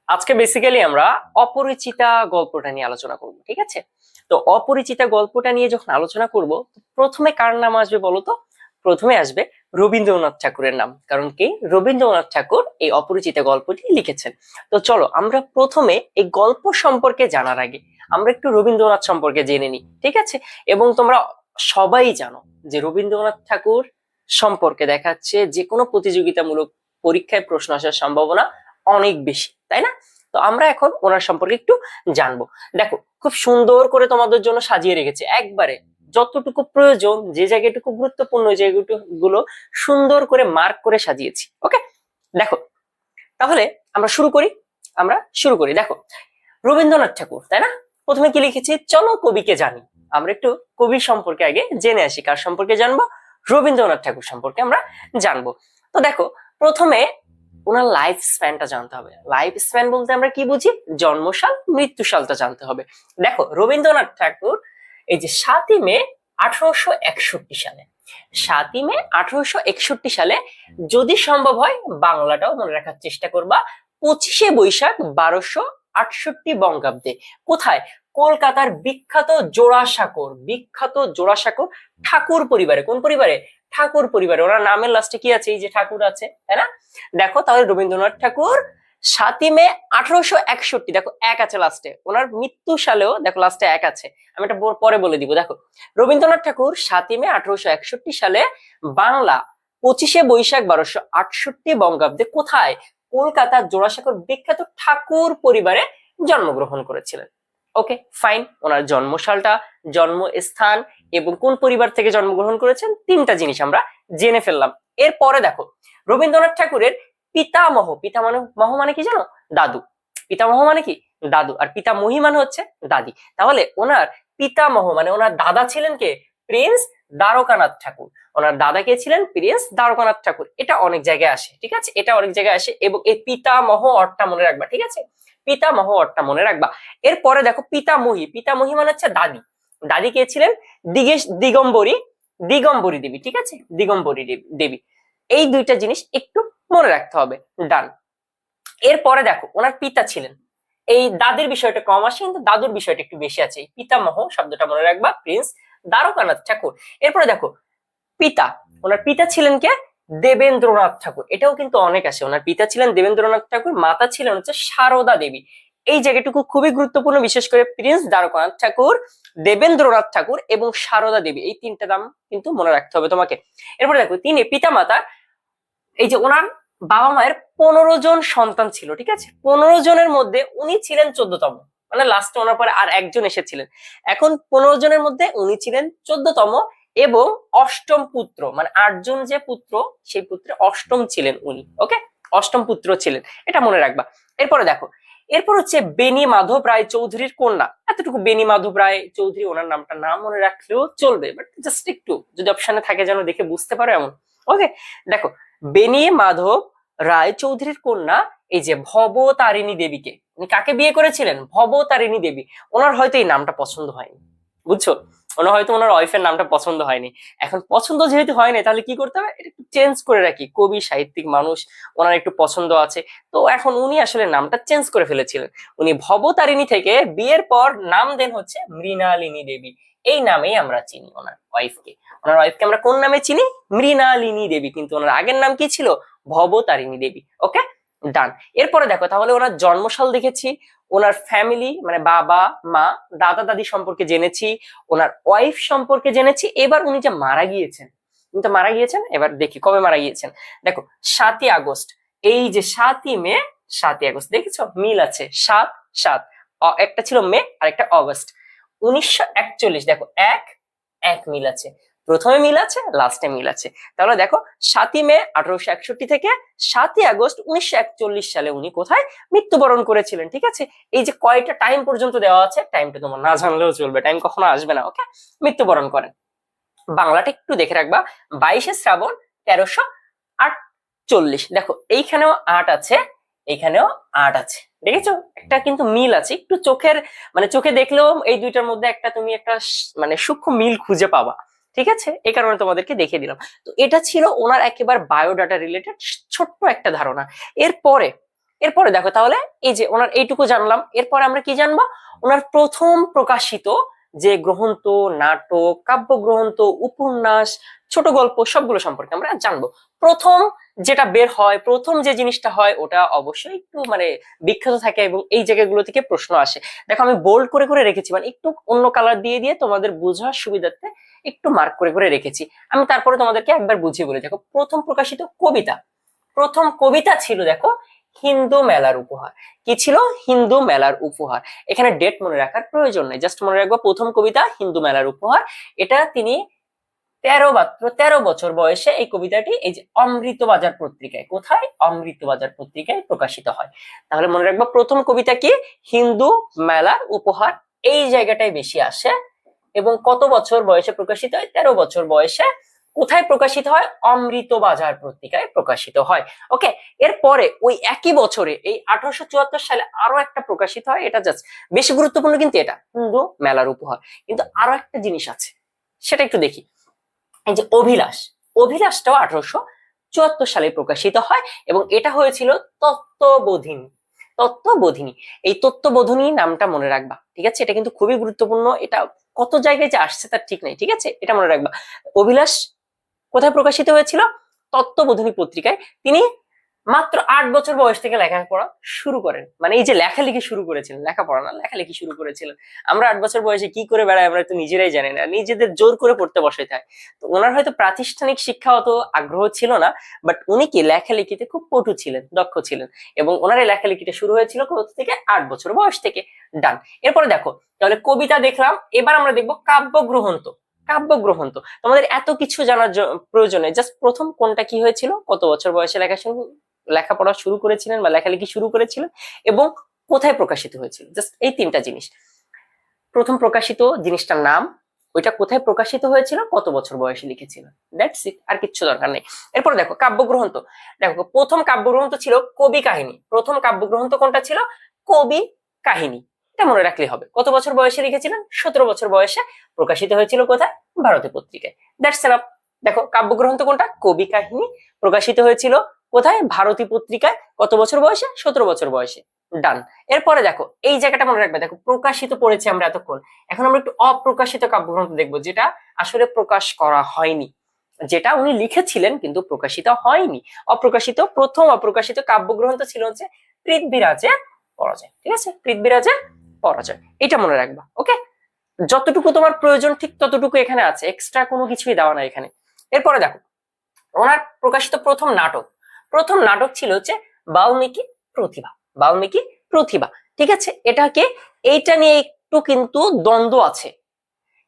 আজকে বেসিক্যালি আমরা অপরিচিতা গল্পটা নিয়ে আলোচনা করব, ঠিক আছে? তো অপরিচিতা গল্পটা নিয়ে যখন আলোচনা করব, প্রথমে কার নাম আসবে বলো তো? প্রথমে আসবে রবীন্দ্রনাথ ঠাকুরের নাম। কারণ কি, রবীন্দ্রনাথ ঠাকুর এই অপরিচিতা গল্পটি লিখেছেন। তো চলো আমরা প্রথমে এই গল্প সম্পর্কে জানার আগে আমরা একটু রবীন্দ্রনাথ সম্পর্কে জেনে নিই, ঠিক আছে? এবং তোমরা সবাই জানো যে রবীন্দ্রনাথ ঠাকুর সম্পর্কে দেখাচ্ছে যে কোনো প্রতিযোগিতামূলক পরীক্ষায় প্রশ্ন আসার সম্ভাবনা অনেক বেশি, তাই না? তো আমরা এখন ওনার সম্পর্কে একটু জানবো। দেখো, খুব সুন্দর করে তোমাদের জন্য সাজিয়ে রেখেছে, একবারে যতটুকু প্রয়োজন, যে জায়গাটুকু গুরুত্বপূর্ণ জায়গাগুলো সুন্দর করে মার্ক করে সাজিয়েছি। ওকে, দেখো তাহলে আমরা শুরু করি। দেখো, রবীন্দ্রনাথ ঠাকুর, তাই না? প্রথমে কি লিখেছি, চলো কবিকে জানি। আমরা একটু কবি সম্পর্কে আগে জেনে আসি। কার সম্পর্কে জানবো? রবীন্দ্রনাথ ঠাকুর সম্পর্কে আমরা জানবো। তো দেখো, প্রথমে ওনার লাইফ স্প্যানটা জানতে হবে। লাইফ স্প্যান বলতে আমরা কি বুঝি? জন্মসাল, মৃত্যুসালটা জানতে হবে। দেখো, রবীন্দ্রনাথ ঠাকুর এই যে 7ই মে 1861 সালে, 7ই মে 1861 সালে, যদি সম্ভব হয় বাংলাটাও মনে রাখার চেষ্টা করবা, 25শে বৈশাখ 1268 বঙ্গাব্দে। কোথায়? কলকাতার বিখ্যাত জোড়াসাঁকোর ঠাকুর পরিবারে। কোন পরিবারে? ঠাকুর পরিবারে। ওনার নামের লাস্টে কি আছে? এই যে ঠাকুর আছে, তাই না? দেখো তাহলে রবীন্দ্রনাথ ঠাকুর 7ই মে 1861, দেখো এক আছে লাস্টে। ওনার মৃত্যু সালেও দেখো লাস্টে এক আছে, আমি এটা পরে বলে দিব। দেখো, রবীন্দ্রনাথ ঠাকুর 7ই মে 1861 সালে বাংলা 25শে বৈশাখ 1268 বঙ্গাব্দে কোথায়? কলকাতার জোড়াসাঁকোর বিখ্যাত ঠাকুর পরিবারে জন্মগ্রহণ করেছিলেন। ওকে ফাইন, ওনার জন্মসালটা, জন্মস্থান এবং কোন পরিবার থেকে জন্মগ্রহণ করেছেন, তিনটা জিনিস আমরা জেনে ফেললাম। এরপরে দেখো, রবীন্দ্রনাথ ঠাকুরের পিতামহ মানে কি জানো? দাদু। পিতামহ মানে কি? দাদু। আর পিতামহী মানে হচ্ছে দাদি। তাহলে ওনার পিতামহ মানে ওনার দাদা ছিলেন কে? প্রিন্স দ্বারকানাথ ঠাকুর। ওনার দাদা কে ছিলেন? প্রিন্স দ্বারকানাথ ঠাকুর। এটা অনেক জায়গায় আসে, ঠিক আছে? এটা অনেক জায়গায় আসে এবং এই পিতামহ অর্থটা মনে রাখবা, ঠিক আছে? পিতামহ অর্থটা মনে রাখবা। এরপরে দেখো, পিতামহী মানে হচ্ছে দাদি। দাদি কে ছিলেন? দিগম্বরী দেবী, ঠিক আছে? দিগম্বরী দেবী। এই দুইটা জিনিস একটু মনে রাখতে হবে। ডান। এরপরে দেখো, ওনার পিতা ছিলেন, এই দাদির বিষয়টা কম আসে কিন্তু দাদুর বিষয়টা একটু বেশি আছে। এই পিতামহ শব্দটা মনে রাখবা, প্রিন্স দ্বারকানাথ ঠাকুর। এরপরে দেখো, পিতা, ওনার পিতা ছিলেন কে? দেবেন্দ্রনাথ ঠাকুর। এটাও কিন্তু অনেক আসে। ওনার পিতা ছিলেন দেবেন্দ্রনাথ ঠাকুর, মাতা ছিলেন হচ্ছে সারদা দেবী। এই জায়গাটুকু খুবই গুরুত্বপূর্ণ, বিশেষ করে প্রিন্স দ্বারকানাথ ঠাকুর, দেবেন্দ্রনাথ ঠাকুর এবং সারদা দেবী, এই তিনটা নাম কিন্তু মনে রাখতে হবে তোমাকে। এরপরে দেখো, তিনি পিতা মাতা, এই যে ওনার বাবা মায়ের 15 জন সন্তান ছিল, ঠিক আছে? 15 জনের মধ্যে উনি ছিলেন 14তম, মানে লাস্টে ওনার পরে আর একজন এসেছিলেন। এখন 15 জনের মধ্যে উনি ছিলেন 14তম এবং অষ্টম পুত্র, মানে 8জন যে পুত্র, সেই পুত্রে অষ্টম ছিলেন উনি। ওকে, অষ্টম পুত্র ছিলেন, এটা মনে রাখবা। এরপরে দেখো, এরপর হচ্ছে বেনি মাধব রায় চৌধুরীর কন্যা। এতটুকু, বেনি মাধব রায় চৌধুরী, ওনার নামটা না মনে রাখলেও চলবে, বাট জাস্ট একটু যদি অপশনে থাকে যেন দেখে বুঝতে পারো এমন। ওকে, দেখো, বেনি মাধব রায় চৌধুরীর কন্যা এই যে ভবতারিণী দেবীকে, উনি কাকে বিয়ে করেছিলেন? ভবতারিণী দেবী। ওনার হয়তো এই নামটা পছন্দ হয়নি, বুঝছো? ওনার হয়তো ওনার ওয়াইফের নামটা পছন্দ হয়নি। এখন পছন্দ যেহেতু হয়নি, তাহলে কি করতে হবে? এটা একটু চেঞ্জ করে রাখি। কবি সাহিত্যিক মানুষ, ওনার একটু পছন্দ আছে, তো এখন উনি আসলে নামটা চেঞ্জ করে ফেলেছিলেন। উনি ভবতারিণী থেকে বিয়ের পর নাম দেন হচ্ছে মৃণালিনী দেবী। এই নামেই আমরা চিনি ওনার ওয়াইফকে। ওনার ওয়াইফকে আমরা কোন নামে চিনি? মৃণালিনী দেবী। কিন্তু ওনার আগের নাম কি ছিল? ভবতারিণী দেবী। ওকে, ডান। এরপরে দেখো, তাহলে ওনার জন্মসাল দেখেছি, ওনার ফ্যামিলি মানে বাবা মা দাদা দাদি সম্পর্কে জেনেছি, ওনার ওয়াইফ সম্পর্কে জেনেছি। এবার উনি যে মারা গিয়েছেন, এবার দেখি কবে মারা গিয়েছেন। দেখো, 7ই আগস্ট। এই যে 7ই মে, 7ই আগস্ট, দেখেছো মিল আছে, 7-7, একটা ছিল মে আর একটা অগস্ট। 1941, দেখো এক এক মিল আছে, প্রথমে মিল আছে, লাস্টে মিল আছে। তাহলে দেখো, 7ই মে 1861 থেকে 7ই আগস্ট 1941 সালে উনি কোথায় মৃত্যুবরণ করেছিলেন, ঠিক আছে? এই যে কয়টা টাইম পর্যন্ত দেওয়া আছে, টাইমটা তোমার না জানলেও চলবে, টাইম কখনো আসবে না। ওকে, মৃত্যুবরণ করেন। বাংলাটা একটু দেখে রাখবা, 22শে শ্রাবণ 1348। দেখো, এইখানেও 8 আছে, এইখানেও 8 আছে, দেখেছো? একটা কিন্তু মিল আছে, একটু চোখে দেখলেও এই দুইটার মধ্যে একটা তুমি একটা মানে সূক্ষ্ম মিল খুঁজে পাবা, ঠিক আছে? এই কারণে তোমাদেরকে দেখিয়ে দিলাম। তো এটা ছিল ওনার একেবারে বায়োডাটা রিলেটেড ছোট্ট একটা ধারণা। এরপরে এরপরে দেখো তাহলে এই যে ওনার এইটুকু জানলাম, এরপরে আমরা কি জানবো, ওনার প্রথম প্রকাশিত যে গ্রন্থ, নাটক, কাব্যগ্রন্থ, উপন্যাস, ছোট গল্প সবগুলো সম্পর্কে আমরা জানবো। প্রথম যেটা বের হয়, প্রথম যে জিনিসটা হয় ওটা অবশ্যই একটু মানে বিখ্যাত থাকে এবং এই জায়গাগুলো থেকে প্রশ্ন আসে। দেখো আমি বোল্ড করে করে রেখেছি, মানে একটু অন্য কালার দিয়ে দিয়ে তোমাদের বোঝার সুবিধার্থে একটু মার্ক করে করে রেখেছি। আমি তারপরে তোমাদেরকে একবার বুঝিয়ে বলি। দেখো প্রথম প্রকাশিত কবিতা, প্রথম কবিতা ছিল দেখো হিন্দু মেলার উপহার। কি ছিল? হিন্দু মেলার উপহার। এখানে ডেট মনে রাখার প্রয়োজন নেই, জাস্ট মনে রাখবো প্রথম কবিতা হিন্দু মেলার উপহার। এটা তিনি 13 বছর বয়সে এই কবিতাটি এই যে অমৃতবাজার পত্রিকায়, কোথায়? অমৃতবাজার পত্রিকায় প্রকাশিত হয়। তাহলে মনে রাখবো প্রথম কবিতা কি? হিন্দু মেলার উপহার, এই জায়গাটাই বেশি আসে। এবং কত বছর বয়সে প্রকাশিত হয়? 13 বছর বয়সে। কোথায় প্রকাশিত হয়? অমৃতবাজার পত্রিকায় প্রকাশিত হয়। ওকে, এরপরে ওই একই বছরে এই 1874 সালে আরো একটা প্রকাশিত হয়, এটা জাস্ট বেশি গুরুত্বপূর্ণ কিন্তু এটা হিন্দু মেলার উপহার। কিন্তু আরো একটা জিনিস আছে, সেটা একটু দেখি। এই যে অভিলাষ, অভিলাষটাও 1874 সালে প্রকাশিত হয় এবং এটা হয়েছিল তত্ত্ববোধিনী। তত্ত্ববোধিনী, এই তত্ত্ববোধিনী নামটা মনে রাখবা, ঠিক আছে? এটা কিন্তু খুবই গুরুত্বপূর্ণ, এটা কত জায়গায় যে আসছে তার ঠিক নাই, ঠিক আছে? এটা মনে রাখবা। অভিলাষ কোথায় প্রকাশিত হয়েছিল? তত্ত্ববোধিনী পত্রিকায়। তিনি মাত্র 8 বছর বয়স থেকে লেখাপড়া শুরু করেন, মানে এই যে লেখালেখি শুরু করেছিলেন, লেখাপড়া না লেখালেখি শুরু করেছিলেন। আমরা 8 বছর বয়সে কি করে বেড়াই আমরা তো নিজেরাই জানি না, নিজেদের জোর করে পড়তে বসাইতে হয়। তো ওনার হয়তো প্রাতিষ্ঠানিক শিক্ষা অত আগ্রহ ছিল না, বাট উনি কি লেখালেখিতে খুব পটু ছিলেন, দক্ষ ছিলেন। এবং ওনার এই লেখালেখিটা শুরু হয়েছিল কোথা থেকে? 8 বছর বয়স থেকে। ডান। এরপরে দেখো তাহলে কবিতা দেখলাম, এবার আমরা দেখবো কাব্যগ্রন্থ। কাব্যগ্রন্থ, তোমাদের এত কিছু জানার প্রয়োজনে জাস্ট প্রথম কোনটা কি হয়েছিল, কত বছর বয়সে লেখাপড়া শুরু করেছিলেন বা লেখালেখি শুরু করেছিলেন, এবং কোথায় প্রকাশিত হয়েছিল, জাস্ট এই তিনটা জিনিস। প্রথম প্রকাশিত জিনিসটার নাম, ওইটা কোথায় প্রকাশিত হয়েছিল, কত বছর বয়সে লিখেছিল, দ্যাটস ইট, আর কিচ্ছু দরকার নেই। এরপর দেখো কাব্যগ্রন্থ। দেখো প্রথম কাব্যগ্রন্থ ছিল কবি কাহিনী। প্রথম কাব্যগ্রন্থ কোনটা ছিল? কবি কাহিনী। এটা মনে রাখলেই হবে। কত বছর বয়সে লিখেছিলেন? 17 বছর বয়সে। প্রকাশিত হয়েছিল কোথায়? ভারতী পত্রিকায়। That's enough. দেখো কাব্যগ্রন্থ কোনটা? কবি কাহিনী। প্রকাশিত হয়েছিল কোথায়? ভারতী পত্রিকায়। কত বছর বয়সে? 17 বছর বয়সে। ডান। এরপরে দেখো এই জায়গাটা মনে রাখবে, দেখো প্রকাশিত পড়েছি আমরা এতক্ষণ, এখন আমরা একটু অপ্রকাশিত কাব্যগ্রন্থ দেখবো, যেটা আসলে প্রকাশ করা হয়নি, যেটা উনি লিখেছিলেন কিন্তু প্রকাশিত হয়নি। অপ্রকাশিত, প্রথম অপ্রকাশিত কাব্যগ্রন্থ ছিল হচ্ছে পৃথ্বীরাজের পরাজয়। ঠিক আছে, পৃথ্বীরাজের পরাজয়, এটা মনে রাখবা। ওকে, যতটুকু তোমার প্রয়োজন ঠিক ততটুকু এখানে আছে, এক্সট্রা কোনো কিছুই দেওয়া নাই এখানে। এরপরে দেখো ওনার প্রকাশিত প্রথম নাটক, প্রথম নাটক ছিল হচ্ছে বাল্মীকি প্রতিভা। বাল্মীকি প্রতিভা, ঠিক আছে? এটাকে, এইটা নিয়ে একটু কিন্তু দ্বন্দ্ব আছে।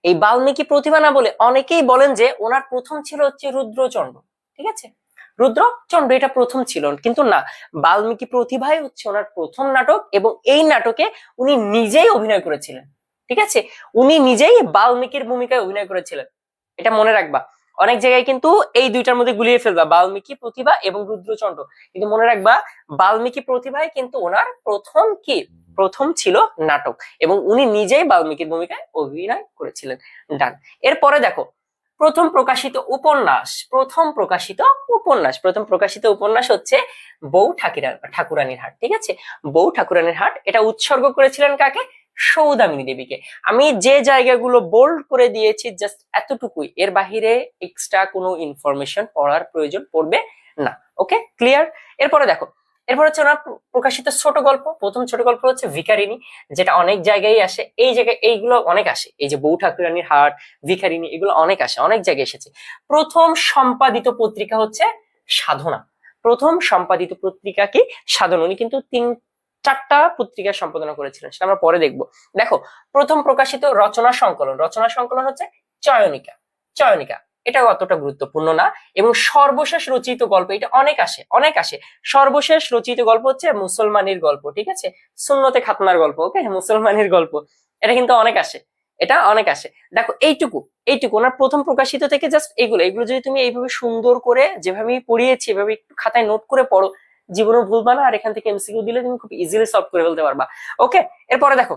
এই বাল্মীকি প্রতিভা না বলে অনেকেই বলেন যে ওনার প্রথম ছিল হচ্ছে রুদ্রচন্ড। ঠিক আছে, রুদ্রচন্ড এটা প্রথম ছিল, কিন্তু না, বাল্মীকি প্রতিভাই হচ্ছে ওনার প্রথম নাটক এবং এই নাটকে উনি নিজেই অভিনয় করেছিলেন। ঠিক আছে, উনি নিজেই বাল্মীকির ভূমিকায় অভিনয় করেছিলেন, এটা মনে রাখবা। অনেক জায়গায় কিন্তু এই দুইটার মধ্যে গুলিয়ে ফেলবা, বাল্মীকি প্রতিভা এবং রুদ্রচন্ড, কিন্তু মনে রাখবা বাল্মীকি প্রতিভাই কিন্তু ওনার প্রথম কি, প্রথম ছিল নাটক এবং উনি নিজেই বাল্মীকির ভূমিকায় অভিনয় করেছিলেন। ডান। এরপরে দেখো প্রথম প্রকাশিত উপন্যাস, প্রথম প্রকাশিত উপন্যাস, প্রথম প্রকাশিত উপন্যাস হচ্ছে বউ ঠাকুরানীর হাট। ঠিক আছে, বউ ঠাকুরানীর হাট, এটা উৎসর্গ করেছিলেন কাকে? সৌদামিনী দেবীকে। আমি যে জায়গাগুলো বোল্ড করে দিয়েছি জাস্ট এতটুকুই, এর বাহিরে এক্সট্রা কোনো ইনফরমেশন পড়ার প্রয়োজন পড়বে না। ওকে, ক্লিয়ার? এরপরে দেখো, এরপর হচ্ছে ওনার প্রকাশিত ছোট গল্প। প্রথম ছোট গল্প হচ্ছে ভিখারিনী, যেটা অনেক জায়গায় আসে, এই জায়গায় এইগুলো অনেক আসে, এই যে বউ ঠাকুরানীর হাট, ভিখারিনী, এগুলো অনেক আসে, অনেক জায়গায় এসেছে। প্রথম সম্পাদিত পত্রিকা হচ্ছে সাধনা। প্রথম সম্পাদিত পত্রিকা কি? সাধনা। উনি কিন্তু 3-4টা পত্রিকা সম্পাদনা করেছিলেন, সেটা আমরা পরে দেখবো। দেখো প্রথম প্রকাশিত রচনা সংকলন, রচনা সংকলন হচ্ছে চয়নিকা। চয়নিকা এটা অতটা গুরুত্বপূর্ণ না। এবং সর্বশেষ রচিত গল্প, এটা অনেক আসে, অনেক আসে। সর্বশেষ রচিত গল্প হচ্ছে মুসলমানের গল্প। ঠিক আছে, সুন্নতে খাতনার গল্প। ওকে, মুসলমানের গল্প, এটা কিন্তু অনেক আসে, এটা অনেক আসে। দেখো এইটুকু, এইটুকু ওনার প্রথম প্রকাশিত থেকে জাস্ট এগুলো, এগুলো যদি তুমি এইভাবে সুন্দর করে যেভাবে পড়িয়েছি এভাবে একটু খাতায় নোট করে পড়ো, জীবনে ভুলবা না। আর এখান থেকে এমসিকিউ দিলে তুমি খুব ইজিলি সলভ করে ফেলতে পারবা। ওকে, এরপরে দেখো,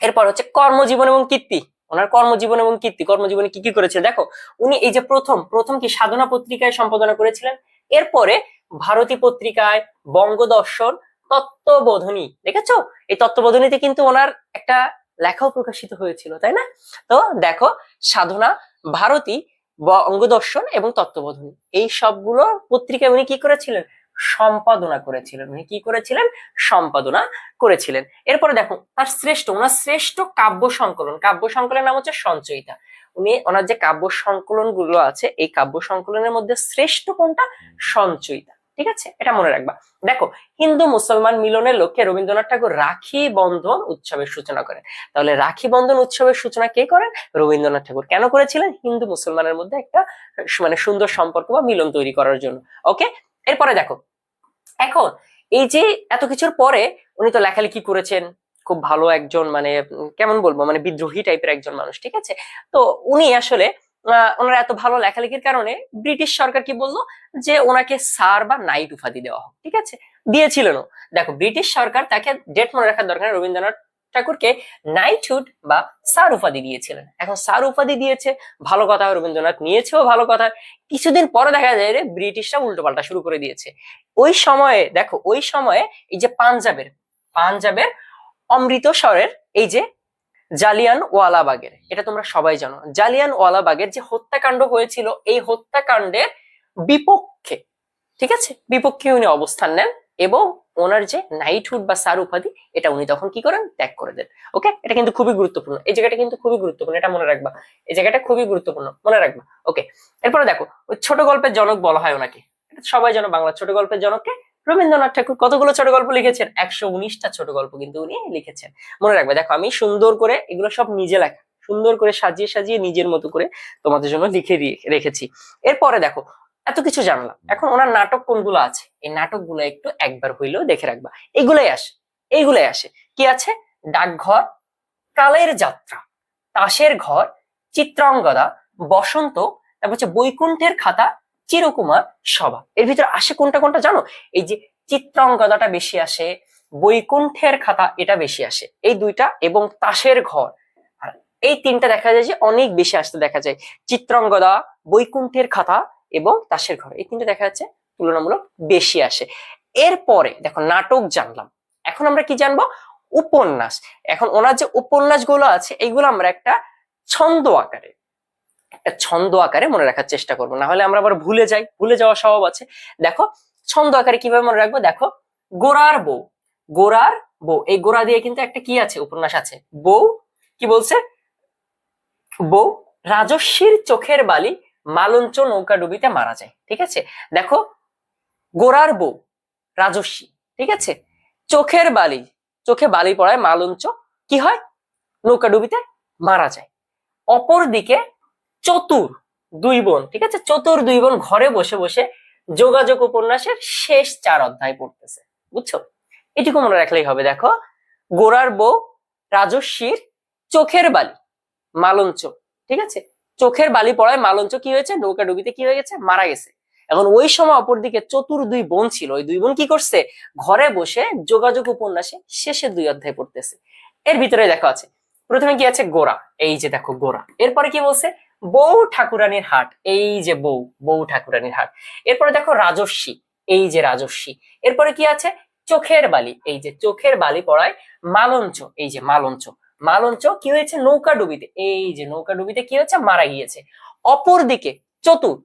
এরপর হচ্ছে কর্মজীবন এবং কীর্তি। ওনার কর্মজীবন এবং কীর্তি, কর্মজীবনে কি কি করেছে দেখো। উনি এই যে প্রথম প্রথম কি সাধনা পত্রিকায় সম্পাদনা করেছিলেন, এরপরে ভারতী পত্রিকায়, বঙ্গদর্শন, তত্ত্ববোধিনী, দেখেছো? এই তত্ত্ববোধিনীতে কিন্তু ওনার একটা লেখাও প্রকাশিত হয়েছিল, তাই না? তো দেখো, সাধনা, ভারতী, বঙ্গদর্শন এবং তত্ত্ববোধিনী, এই সবগুলো পত্রিকায় উনি কি করেছিলেন? সম্পাদনা করেছিলেন। উনি কি করেছিলেন? সম্পাদনা করেছিলেন। এরপরে দেখো, ওনার শ্রেষ্ঠ কাব্য সংকলনের নাম হচ্ছে সঞ্চয়িতা। উনি ওনার যে কাব্য সংকলন গুলো আছে, এই কাব্য সংকলনের মধ্যে শ্রেষ্ঠ কোনটা? সঞ্চয়িতা। ঠিক আছে, এটা মনে রাখবা। দেখো, হিন্দু মুসলমান মিলনের লক্ষ্যে রবীন্দ্রনাথ ঠাকুর রাখি বন্ধন উৎসবের সূচনা করেন। তাহলে রাখি বন্ধন উৎসবের সূচনা কে করেন? রবীন্দ্রনাথ ঠাকুর। কেন করেছিলেন? হিন্দু মুসলমানের মধ্যে একটা মানে সুন্দর সম্পর্ক বা মিলন তৈরি করার জন্য। ওকে, এরপরে দেখো, এখন এই যে এত কিছুর পরে উনি তো লেখালেখি করেছেন, খুব ভালো একজন মানে কেমন বলবো, মানে বিদ্রোহী টাইপের একজন মানুষ, ঠিক আছে? তো উনি আসলে ওনার এত ভালো লেখালেখির কারণে ব্রিটিশ সরকার কি বললো, যে ওনাকে স্যার বা নাইট উপাধি দেওয়া হোক। ঠিক আছে, দিয়েছিলেনও। দেখো, ব্রিটিশ সরকার তাকে, ডেট মনে রাখার দরকার, রবীন্দ্রনাথ ঠাকুরকে নাইটহুড বা স্যার উপাধি দিয়েছিলেন। এখন স্যার উপাধি দিয়েছে, ভালো কথা, রবীন্দ্রনাথ নিয়েছেও, ভালো কথা। কিছুদিন পরে দেখা যায় যে ব্রিটিশরা উল্টো পাল্টা শুরু করে দিয়েছে। ওই সময়ে দেখো, ওই সময়ে এই যে পাঞ্জাবের অমৃতসরের এই যে জালিয়ান ওয়ালাবাগের, এটা তোমরা সবাই জানো, জালিয়ান ওয়ালাবাগের যে হত্যাকাণ্ড হয়েছিল, এই হত্যাকাণ্ডের বিপক্ষে, ঠিক আছে, বিপক্ষে উনি অবস্থান নেন এবং ওনার যে নাইটহুড বা স্যার উপাধি, এটা উনি তখন কি করেন? ত্যাগ করে দেন। ওকে, এটা কিন্তু খুবই গুরুত্বপূর্ণ, এই জায়গাটা কিন্তু খুবই গুরুত্বপূর্ণ, এটা মনে রাখবা, এই জায়গাটা খুবই গুরুত্বপূর্ণ, মনে রাখবা। ওকে, এরপরে দেখো, ওই ছোট গল্পের জনক বলা হয় ওনাকে, সবাই জানো বাংলা ছোট গল্পের জনককে রবীন্দ্রনাথ ঠাকুর। কতগুলো ছোট গল্প লিখেছেন? 119টা ছোট গল্প কিন্তু উনি লিখেছেন, মনে রাখবে। দেখো, আমি সুন্দর করে এগুলো সব নিজে লেখা, সুন্দর করে সাজিয়ে সাজিয়ে নিজের মতো করে তোমাদের জন্য লিখে রেখেছি। এরপরে দেখো, এত কিছু জানলাম, এখন ওনার নাটক কোনগুলো আছে, এই নাটকগুলো একটু একবার হইলেও দেখে রাখবা। এইগুলাই আসে কি আছে? ডাকঘর, কালের যাত্রা, তাসের ঘর, চিত্রাঙ্গদা, বসন্ত, তারপর হচ্ছে বৈকুণ্ঠের খাতা, চিরকুমার সভা। এর ভিতরে আসে কোনটা কোনটা জানো? এই যে চিত্রাঙ্গদাটা বেশি আসে, বৈকুণ্ঠের খাতা এটা বেশি আসে, এই দুইটা, এবং তাসের ঘর, আর এই তিনটা দেখা যায় যে অনেক বেশি আসতে দেখা যায়। চিত্রাঙ্গদা, বৈকুণ্ঠের খাতা এবং তাসের ঘর, এই তিনটা দেখা যাচ্ছে তুলনামূলক বেশি আসে। এরপরে দেখো, নাটক জানলাম, এখন আমরা কি জানবো? উপন্যাস। এখন ওনার যে উপন্যাস গুলো আছে, এইগুলো আমরা একটা ছন্দ আকারে মনে রাখার চেষ্টা করবো, না হলে আমরা আবার ভুলে যাওয়ার স্বভাব আছে। দেখো, ছন্দ আকারে কিভাবে মনে রাখবো? দেখো, গোরার বউ, এই গোরা দিয়ে কিন্তু একটা কি আছে? উপন্যাস আছে। বউ কি বলছে? বউ রাজস্বীর চোখের বালি, মালঞ্চ নৌকা ডুবিতে মারা যায়। ঠিক আছে, দেখো, গোরার বউ রাজস্বী, ঠিক আছে, চোখে বালি পড়ায় মালঞ্চ কি হয়? নৌকা ডুবিতে মারা যায়। অপরদিকে চতুর দুই বোন, ঠিক আছে, চতুর দুই বোন ঘরে বসে বসে যোগাযোগ উপন্যাসের শেষ 4 অধ্যায় পড়তেছে। বুঝছো? এটুকু মনে রাখলেই হবে। দেখো, গোরার বউ রাজস্বীর চোখের বালি মালঞ্চ, ঠিক আছে, চোখের বালি পড়ায় মালঞ্চ কি হয়েছে? নৌকা ডুবিতে কি হয়ে গেছে? মারা গেছে। এখন ওই সময় অপরদিকে চতুর দুই বোন ছিল, ওই দুই বোন কি করছে? ঘরে বসে যোগাযোগ উপন্যাসে শেষের 2 অধ্যায় পড়তেছে। এর ভিতরে দেখো আছে, প্রথমে কি আছে? গোরা, এই যে দেখো গোরা। এরপরে কি বলছে? বউ ঠাকুরানীর হাট, এই যে বউ ঠাকুরানীর হাট। এরপরে দেখো রাজস্বী, এই যে রাজস্বী। এরপরে কি আছে? চোখের বালি, এই যে চোখের বালি পড়ায় মালঞ্চ, এই যে মালঞ্চ কি হয়েছে? নৌকা ডুবিতে, এই যে নৌকা ডুবিতে কি হয়েছে? মারা গিয়েছে। অপরদিকে চতুর,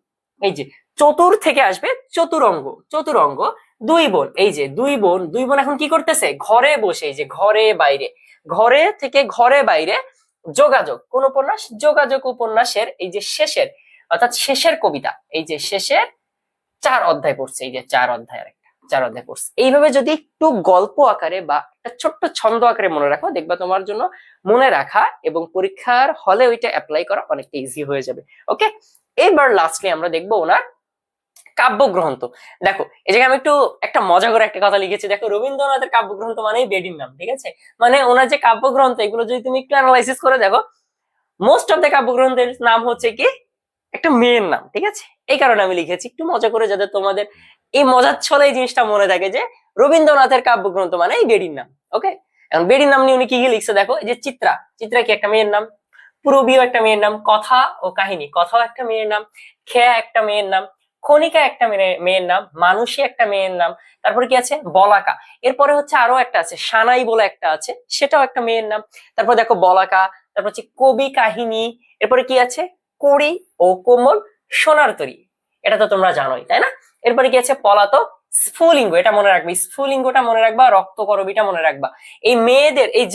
এই যে চতুর থেকে আসবে চতুরঙ্গ দুই বোন, এই যে দুই বোন এখন কি করতেছে? ঘরে বসে, এই যে ঘরে থেকে ঘরে বাইরে যোগাযোগ, কোন উপন্যাস? যোগাযোগ উপন্যাসের এই যে শেষের, অর্থাৎ শেষের কবিতা, এই যে শেষের 4 অধ্যায় পড়ছে, এই যে 4 অধ্যায় পড়ছে। এইভাবে যদি একটু গল্প আকারে বা একটা ছোট্ট ছন্দ আকারে মনে রাখো, দেখবা তোমার জন্য মনে রাখা এবং পরীক্ষার হলে ওইটা অ্যাপ্লাই করা অনেকটা ইজি হয়ে যাবে। ওকে, এবার লাস্টলি আমরা দেখবো ওনার কাব্যগ্রন্থ। দেখো, এই জায়গায় আমি একটু একটা মজা করে একটা কথা লিখেছি। দেখো, রবীন্দ্রনাথের কাব্যগ্রন্থ মানেই বেডির নাম, ঠিক আছে? মানে ওনার যে কাব্যগ্রন্থ, এগুলো যদি তুমি একটু অ্যানালাইসিস করে দেখো, মোস্ট অফ দ্য কাব্যগ্রন্থের নাম হচ্ছে কি একটা মেয়ের নাম, ঠিক আছে? এই কারণে আমি লিখেছি একটু মজা করে, যাতে তোমাদের এই মজার ছলে এই জিনিসটা মনে থাকে যে রবীন্দ্রনাথের কাব্যগ্রন্থ মানে এই বেডির নাম। ওকে, এখন বেডির নাম নিয়ে উনি কি কি লিখছে দেখো। এই যে চিত্রা কি একটা মেয়ের নাম? পূরবীও একটা মেয়ের নাম। কথা ও কাহিনী, কথাও একটা মেয়ের নাম। খেয়া একটা মেয়ের নাম। খনিকা একটা মেয়ের নাম, মানুষী একটা মেয়ের নাম, তারপরে কি আছে বলাকা, এরপরে হচ্ছে আরো একটা আছে সানাই বলে একটা আছে, সেটাও একটা মেয়ের নাম। তারপর দেখো বলাকা, তারপর হচ্ছে কবি কাহিনী, এরপরে কি আছে কড়ি ও কোমল সোনার তরী, এটা তো তোমরা জানোই তাই না। এরপরে কি আছে পলাতক, স্ফুলিঙ্গ, এটা মনে রাখবে, স্ফুলিঙ্গটা মনে রাখবা, রক্তকরবীটা মনে রাখবা। এই মেয়েদের এই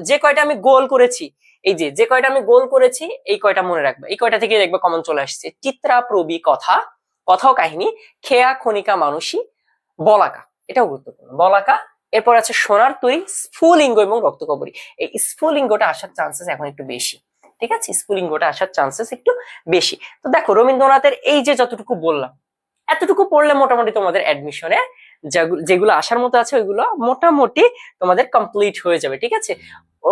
যে কয়টা আমি গোল করেছি, এই যে কয়টা আমি গোল করেছি এই কয়টা মনে রাখবা, এই কয়টা থেকে দেখবে কমন চলে আসছে, চিত্রা প্রবি কথা, কথাও কাহিনী, খেয়া খনিকা মানুষী, বলাকা, এটাও গুরুত্বপূর্ণ বলাকা। এরপর আছে সোনার তরী, স্ফুলিঙ্গ এবং রক্তকরবী। এই স্ফুলিঙ্গটা আসার চান্সেস এখন একটু বেশি, ঠিক আছে, স্ফুলিঙ্গটা আসার চান্সেস একটু বেশি। তো দেখো রবীন্দ্রনাথের এই যে যতটুকু বললাম, এতটুকু পড়লে মোটামুটি তোমাদের অ্যাডমিশনে যেগুলো আসার মতো আছে ওইগুলো মোটামুটি তোমাদের কমপ্লিট হয়ে যাবে, ঠিক আছে,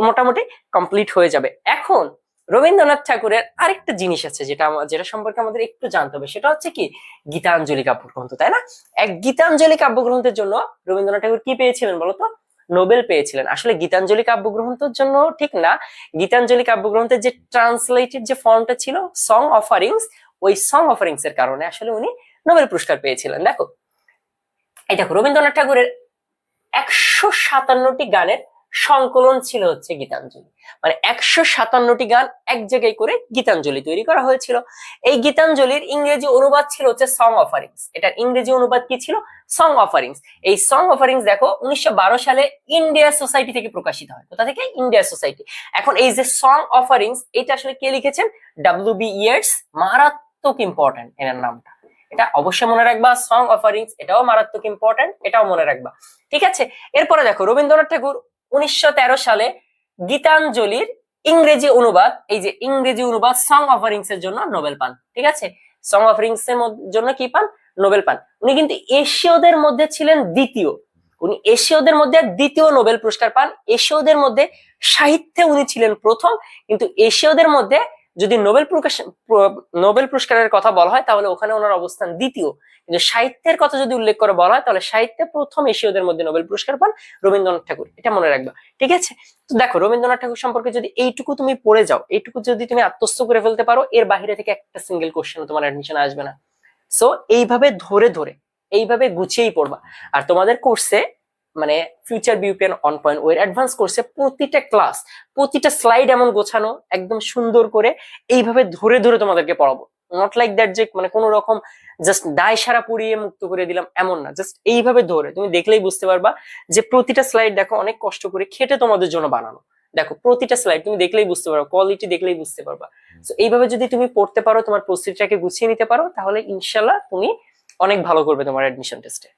মোটামুটি কমপ্লিট হয়ে যাবে। এখন রবীন্দ্রনাথ ঠাকুরের আরেকটা জিনিস আছে যেটা সম্পর্কে আমাদের একটু জানতে হবে, সেটা হচ্ছে কি গীতাঞ্জলি কাব্যগ্রন্থ, তাই না। এক গীতাঞ্জলি কাব্যগ্রন্থের জন্য রবীন্দ্রনাথ ঠাকুর কি পেয়েছিলেন বলতো, নোবেল পেয়েছিলেন। আসলে গীতাঞ্জলি কাব্যগ্রন্থের জন্য ঠিক না, গীতাঞ্জলি কাব্যগ্রন্থের যে ট্রান্সলেটেড যে ফর্মটা ছিল সং অফারিংস, ওই সং অফারিংস এর কারণে আসলে উনি নোবেল পুরস্কার পেয়েছিলেন। দেখো এই দেখো রবীন্দ্রনাথ ঠাকুরের 157টি গানের সংকলন ছিল হচ্ছে গীতাঞ্জলি, মানে 157টি গান এক জায়গায় করে গীতাঞ্জলি তৈরি করা হয়েছিল। এই গীতাঞ্জলির ইংরেজি অনুবাদ ছিল হচ্ছে সং অফারিংস, এটার ইংরেজি অনুবাদ কি ছিল সং অফারিংস। এই সং অফারিংস দেখো 1912 সালে ইন্ডিয়া সোসাইটি থেকে প্রকাশিত হয়, কোথা থেকে, ইন্ডিয়া সোসাইটি। এখন এই যে সং অফারিংস এটা আসলে কে লিখেছেন, ডব্লিউ.বি. ইয়েটস, মারাত্মক ইম্পর্টেন্ট এর নামটা, এটা অবশ্যই মনে রাখবা, সং অফারিংস এটাও মারাত্মক ইম্পর্টেন্ট, এটাও মনে রাখবা, ঠিক আছে। এরপরে দেখো রবীন্দ্রনাথ ঠাকুর 1913 সালে গীতাঞ্জলির ইংরেজি অনুবাদ, এই যে ইংরেজি অনুবাদ সং অফারিংস এর জন্য নোবেল পান, ঠিক আছে, সং অফারিংস এর জন্য কি পান, নোবেল পান। উনি কিন্তু এশীয়দের মধ্যে ছিলেন দ্বিতীয়, উনি এশীয়দের মধ্যে দ্বিতীয় নোবেল পুরস্কার পান। এশীয়দের মধ্যে সাহিত্যে উনি ছিলেন প্রথম, কিন্তু এশীয়দের মধ্যে যদি নোবেল পুরস্কারের কথা বলা হয় তাহলে ওখানে ওনার অবস্থান দ্বিতীয়, কিন্তু সাহিত্যের কথা যদি উল্লেখ করে বলা হয় তাহলে সাহিত্যে প্রথম এশীয়দের মধ্যে নোবেল পুরস্কার পান রবীন্দ্রনাথ ঠাকুর, এটা মনে রাখবা, ঠিক আছে। তো দেখো রবীন্দ্রনাথ ঠাকুর সম্পর্কে যদি এইটুকু তুমি পড়ে যাও, এইটুকু যদি তুমি আত্মস্থ করে ফেলতে পারো, এর বাইরে থেকে একটা সিঙ্গেল কোশ্চেন তোমার অ্যাডমিশন আসবে না। সো এইভাবে ধরে ধরে এইভাবে গুছিয়েই পড়বা। আর তোমাদের কোর্সে মানে ফিউচার বিউপিএন অন পয়েন্ট ওয়ের অ্যাডভান্স কোর্সে প্রতিটা ক্লাস, প্রতিটা স্লাইড এমন গোছানো একদম সুন্দর করে এইভাবে ধরে ধরে তোমাদেরকে পড়াবো, নট লাইক দ্যাট যে মানে কোনো রকম জাস্ট দায় সারা পড়িয়ে মুক্ত করে দিলাম এমন না, জাস্ট এইভাবে ধরে তুমি দেখলেই বুঝতে পারবা যে প্রতিটা স্লাইড দেখো অনেক কষ্ট করে খেটে তোমাদের জন্য বানানো। দেখো প্রতিটা স্লাইড তুমি দেখলেই বুঝতে পারো, কোয়ালিটি দেখলেই বুঝতে পারবা। তো এইভাবে যদি তুমি পড়তে পারো, তোমার প্রস্তুতিটাকে গুছিয়ে নিতে পারো, তাহলে ইনশাল্লাহ তুমি অনেক ভালো করবে তোমার অ্যাডমিশন টেস্টে।